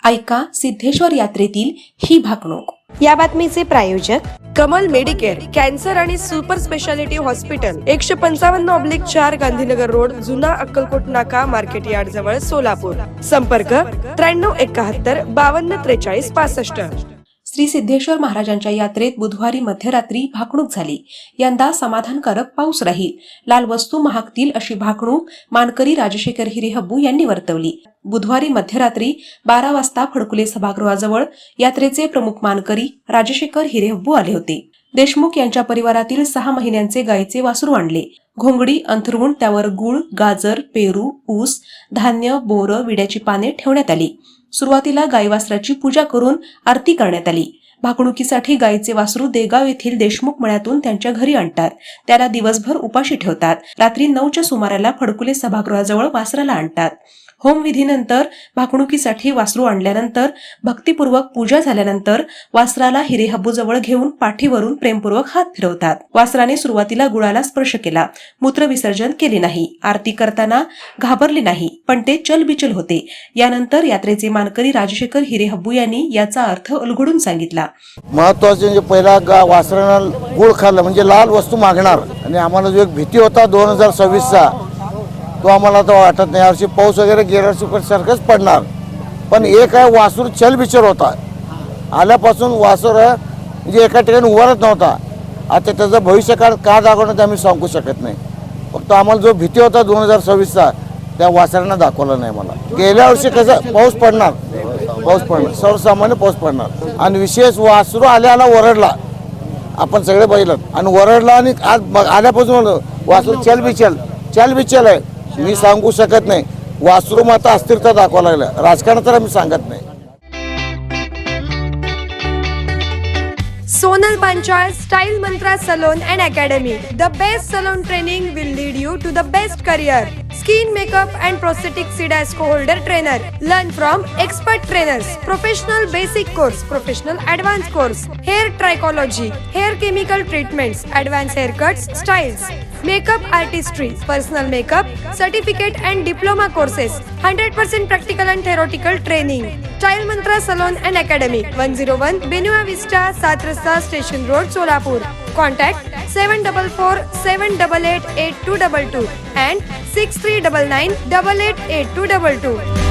ऐका सिद्धेश्वर यात्रेतील ही भाकणूक। या बातमीचे प्रायोजक कमल मेडिकेअर कॅन्सर आणि super speciality hospital 155/4 Gandhinagar road, जुना अक्कलकोट नाका, मार्केट यार्ड जवळ, सोलापूर। संपर्क 9371 52 43 65। श्री सिद्धेश्वर महाराजांच्या यात्रेत बुधवारी मध्यरात्री भाकणूक झाली। यंदा समाधानकारक पाऊस राहील, लाल वस्तू महागतील अशी भाकणूक मानकरी राजशेखर हिरेहब्बू यांनी वर्तवली। बुधवारी मध्यरात्री 12 वाजता फडकुले सभागृहाजवळ यात्रेचे प्रमुख मानकरी राजशेखर हिरेहब्बू आले होते। देशमुख यांच्या परिवारातील 6 महिन्यांचे गायीचे वासरू आणले। घोंगडी अंथरुण, त्यावर गुळ, गाजर, पेरू, ऊस, धान्य, बोरं, विड्याची पाने ठेवण्यात आली। सुरुवातीला गाई वासराची पूजा करून आरती करण्यात आली। भाकणुकीसाठी गायीचे वासरू देगाव येथील देशमुख मळ्यातून त्यांच्या घरी आणतात। त्याला दिवसभर उपाशी ठेवतात। रात्री 9च्या सुमाराला फडकुले सभागृहाजवळ वासराला आणतात। होमविधीनंतर भाकणुकीसाठी वासरू आणल्यानंतर भक्तिपूर्वक पूजा झाल्यानंतर वासराला हिरेहब्बूजवळ घेऊन पाठीवरून प्रेमपूर्वक हात फिरवतात। वासराने सुरुवातीला गुळाला स्पर्श केला, मूत्रविसर्जन केले नाही, आरती करताना घाबरले नाही, पण ते चलबिचल होते। यानंतर यात्रेचे मानकरी राजशेखर हिरेहब्बू यांनी याचा अर्थ उलगडून सांगितला। महत्वाचे म्हणजे पहिला वासरानं गुळ खाल्लं म्हणजे लाल वस्तू मागणार, आणि आम्हाला जो एक भीती होता 2026चा तो आम्हाला तर वाटत नाही। यावर्षी पाऊस वगैरे गेल्या वर्षी सारखंच पडणार, पण एक आहे वासूर चलबिचल होता। आल्यापासून वासूर म्हणजे एका ठिकाणी उभारत नव्हता। आता त्याचं भविष्यकाळ का दाखवणं ते आम्ही सांगू शकत नाही। फक्त आम्हाला जो भीती होता 2026चा त्या वासरांना दाखवला नाही। मला गेल्या वर्षी कसं पाऊस पडणार, सर्वसामान्य पाऊस पडणार, आणि विशेष वासरू आल्याला ओरडला, आपण सगळे बघितलं, आणि ओरडला, आणि आज आल्यापासून वासरू चलबिचल आहे। मी सांगू शकत नाही, वासरू माता अस्थिरता दाखवा लागला, राजकारणात तर आम्ही सांगत नाही। Sonal Panchal Style Mantra Salon and Academy. The best salon training will lead you to the best career. Skin makeup and prosthetic SIDASCO holder trainer. Learn from expert trainers. Professional basic course, professional advanced course. Hair trichology, hair chemical treatments, advanced haircuts, styles. Makeup artistry, personal makeup, certificate and diploma courses. 100% practical and theoretical training. Style Mantra Salon and Academy. 101 Benua Vista, 7 Rasta Station Road, Solapur. Contact 744 788 8222 and 6399 888222.